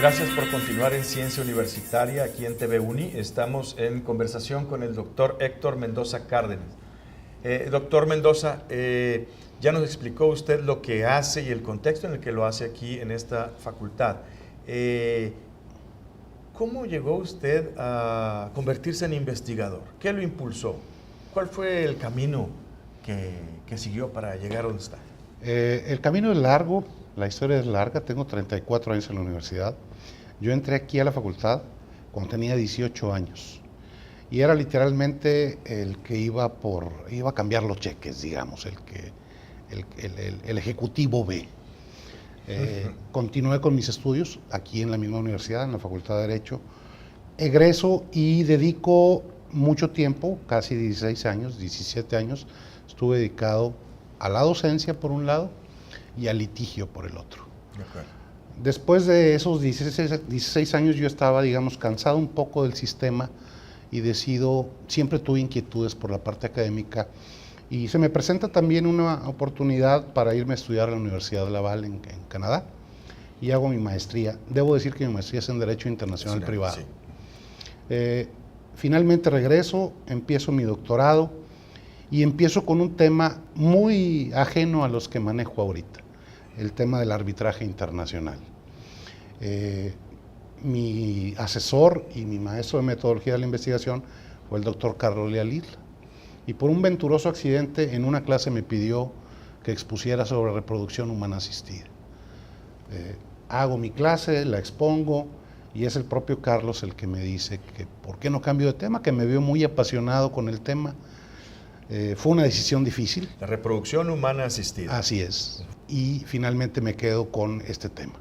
Gracias por continuar en Ciencia Universitaria aquí en TV Uni. Estamos en conversación con el doctor Héctor Mendoza Cárdenas. Doctor Mendoza, ya nos explicó usted lo que hace y el contexto en el que lo hace aquí en esta facultad. ¿Cómo llegó usted a convertirse en investigador? ¿Qué lo impulsó? ¿Cuál fue el camino que siguió para llegar a donde está? El camino es largo, la historia es larga. Tengo 34 años en la universidad. Yo entré aquí a la facultad cuando tenía 18 años y era literalmente el que iba a cambiar los cheques, digamos, el ejecutivo B. Continué con mis estudios aquí en la misma universidad, en la Facultad de Derecho. Egreso y dedico mucho tiempo, casi 16 años, 17 años, estuve dedicado a la docencia por un lado y al litigio por el otro. De acuerdo. Después de esos 16 años yo estaba, digamos, cansado un poco del sistema y siempre tuve inquietudes por la parte académica y se me presenta también una oportunidad para irme a estudiar a la Universidad de Laval en Canadá y hago mi maestría. Debo decir que mi maestría es en Derecho Internacional Privado. Sí. Finalmente regreso, empiezo mi doctorado y empiezo con un tema muy ajeno a los que manejo ahorita, el tema del arbitraje internacional. Mi asesor y mi maestro de metodología de la investigación fue el doctor Carlos Lealil, y por un venturoso accidente en una clase me pidió que expusiera sobre reproducción humana asistida. Hago mi clase, la expongo, y es el propio Carlos el que me dice que por qué no cambio de tema, que me veo muy apasionado con el tema. Fue una decisión difícil. La reproducción humana asistida. Así es. Y finalmente me quedo con este tema.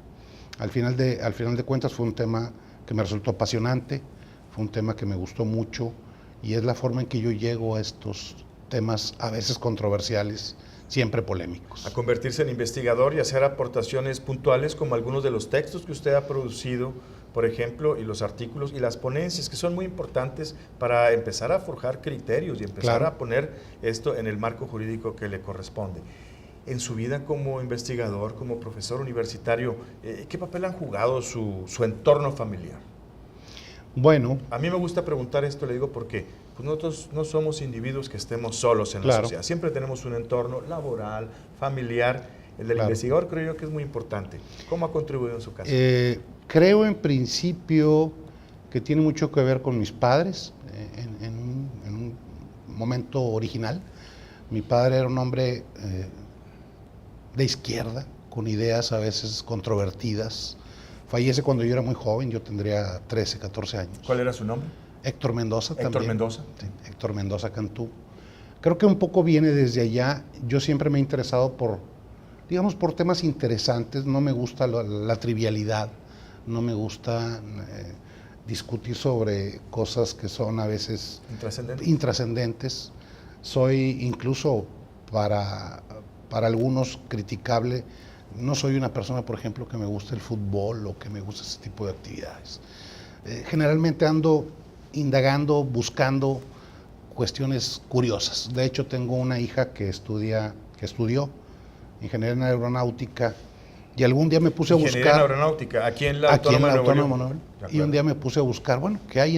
Al final de cuentas fue un tema que me resultó apasionante, fue un tema que me gustó mucho y es la forma en que yo llego a estos temas a veces controversiales, siempre polémicos. A convertirse en investigador y hacer aportaciones puntuales como algunos de los textos que usted ha producido, por ejemplo, y los artículos y las ponencias, que son muy importantes para empezar a forjar criterios y empezar a poner esto en el marco jurídico que le corresponde. En su vida como investigador, como profesor universitario, ¿qué papel han jugado su entorno familiar? Bueno, a mí me gusta preguntar esto, le digo, porque pues nosotros no somos individuos que estemos solos en la sociedad. Siempre tenemos un entorno laboral, familiar. El del investigador creo yo que es muy importante. ¿Cómo ha contribuido en su caso? Creo en principio que tiene mucho que ver con mis padres en un momento original. Mi padre era un hombre de izquierda, con ideas a veces controvertidas. Fallece cuando yo era muy joven, yo tendría 13, 14 años. ¿Cuál era su nombre? Héctor Mendoza también. Héctor Mendoza. Sí, Héctor Mendoza Cantú. Creo que un poco viene desde allá. Yo siempre me he interesado por temas interesantes. No me gusta la trivialidad, no me gusta discutir sobre cosas que son a veces intrascendentes. Soy incluso para algunos criticable. No soy una persona, por ejemplo, que me guste el fútbol o que me guste ese tipo de actividades. Generalmente ando indagando, buscando cuestiones curiosas. De hecho, tengo una hija que estudió ingeniería en aeronáutica y algún día me puse a buscar... Ingeniería en aeronáutica, aquí en la Autónoma de Nuevo León. Y un día me puse a buscar, ¿qué hay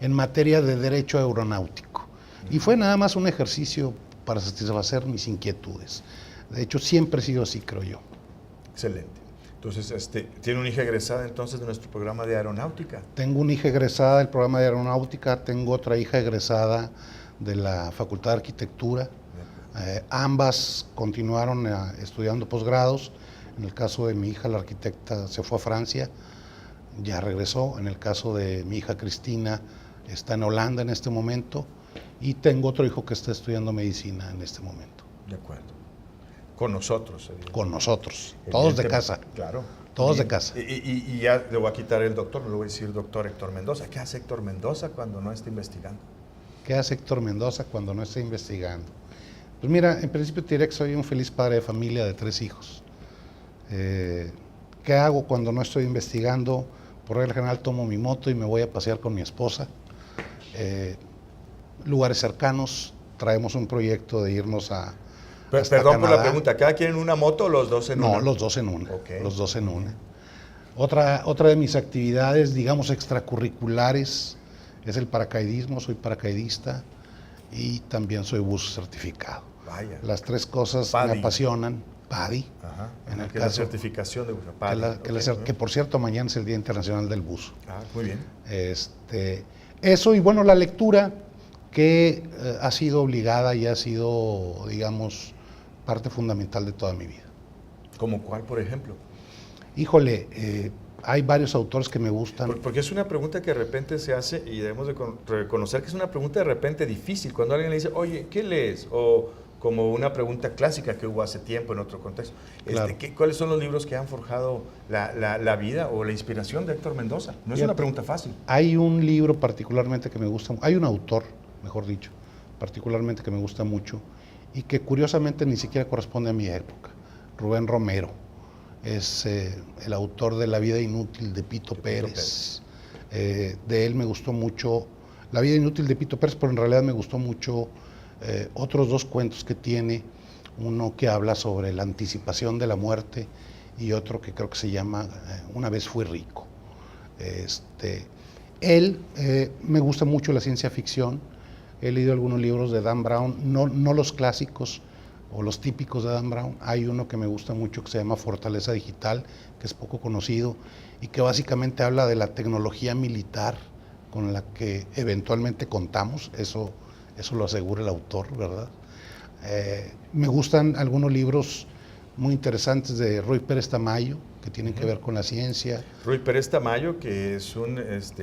en materia de derecho aeronáutico? Y fue nada más un ejercicio para satisfacer mis inquietudes. De hecho, siempre he sido así, creo yo. Excelente. Entonces, ¿tiene una hija egresada entonces de nuestro programa de aeronáutica? Tengo una hija egresada del programa de aeronáutica, tengo otra hija egresada de la Facultad de Arquitectura. Ambas continuaron estudiando posgrados. En el caso de mi hija, la arquitecta, se fue a Francia, ya regresó. En el caso de mi hija Cristina, está en Holanda en este momento. Y tengo otro hijo que está estudiando medicina en este momento. De acuerdo. Con nosotros. Con nosotros. Todos de casa. Claro. Todos de casa. Y ya le voy a quitar el doctor, me lo voy a decir doctor Héctor Mendoza. ¿Qué hace Héctor Mendoza cuando no está investigando? ¿Qué hace Héctor Mendoza cuando no está investigando? Pues mira, en principio te diré que soy un feliz padre de familia de 3 hijos. ¿Qué hago cuando no estoy investigando? Por regla general tomo mi moto y me voy a pasear con mi esposa. Lugares cercanos, traemos un proyecto de irnos a Perdón por la pregunta, ¿cada quien en una moto o los dos en una? No, los dos en una. Okay. Los dos en una. Otra de mis actividades, digamos, extracurriculares es el paracaidismo. Soy paracaidista y también soy buzo certificado. Vaya. Las tres cosas PADI. me apasionan. PADI. Ajá. En el Que caso, la certificación de buzo. que por cierto mañana es el Día Internacional del Buzo. Muy bien. Eso y bueno, la lectura que ha sido obligada y ha sido, digamos, parte fundamental de toda mi vida. ¿Como cuál, por ejemplo? Híjole, hay varios autores que me gustan. Porque es una pregunta que de repente se hace y debemos de reconocer que es una pregunta de repente difícil. Cuando alguien le dice, oye, ¿qué lees? O como una pregunta clásica que hubo hace tiempo en otro contexto. Claro. ¿Cuáles son los libros que han forjado la vida o la inspiración de Héctor Mendoza? No es una pregunta fácil. Hay un libro particularmente que me gusta, hay un autor, mejor dicho, particularmente que me gusta mucho y que curiosamente ni siquiera corresponde a mi época. Rubén Romero es el autor de La vida inútil de Pito Pérez. De él me gustó mucho La vida inútil de Pito Pérez, pero en realidad me gustó mucho otros dos cuentos que tiene, uno que habla sobre la anticipación de la muerte y otro que creo que se llama Una vez fui rico. Me gusta mucho la ciencia ficción, he leído algunos libros de Dan Brown, no los clásicos o los típicos de Dan Brown. Hay uno que me gusta mucho que se llama Fortaleza Digital, que es poco conocido y que básicamente habla de la tecnología militar con la que eventualmente contamos, eso lo asegura el autor, ¿verdad? Me gustan algunos libros muy interesantes de Ruy Pérez Tamayo, que tienen que ver con la ciencia. Ruy Pérez Tamayo, que es un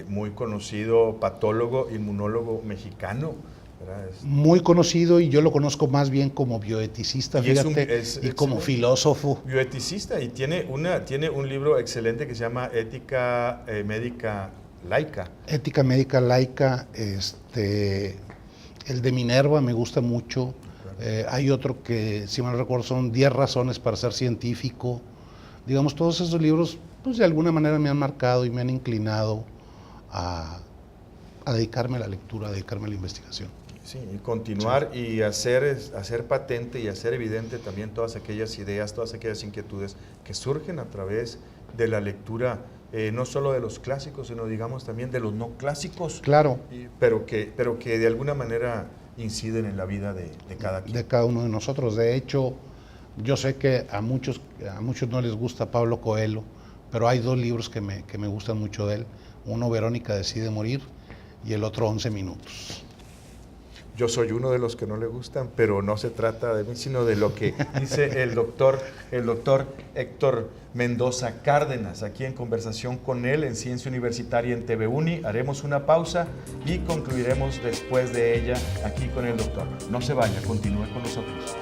muy conocido patólogo, inmunólogo mexicano, ¿verdad? Muy conocido, y yo lo conozco más bien como bioeticista, fíjate, y como filósofo. Bioeticista, y tiene un libro excelente que se llama Ética Médica Laica. Ética Médica Laica, el de Minerva me gusta mucho. Hay otro que, si mal recuerdo, son 10 razones para ser científico. Digamos, todos esos libros, pues de alguna manera me han marcado y me han inclinado a dedicarme a la lectura, a dedicarme a la investigación. Sí, y continuar y hacer patente y hacer evidente también todas aquellas ideas, todas aquellas inquietudes que surgen a través de la lectura, no solo de los clásicos, sino digamos también de los no clásicos. Claro. Pero que de alguna manera inciden en la vida de cada quien. De cada uno de nosotros. De hecho, yo sé que a muchos no les gusta Pablo Coelho, pero hay dos libros que me gustan mucho de él. Uno, Verónica decide morir, y el otro, 11 minutos. Yo soy uno de los que no le gustan, pero no se trata de mí, sino de lo que dice el doctor Héctor Mendoza Cárdenas, aquí en conversación con él en Ciencia Universitaria en TV Uni. Haremos una pausa y concluiremos después de ella aquí con el doctor. No se vaya, continúe con nosotros.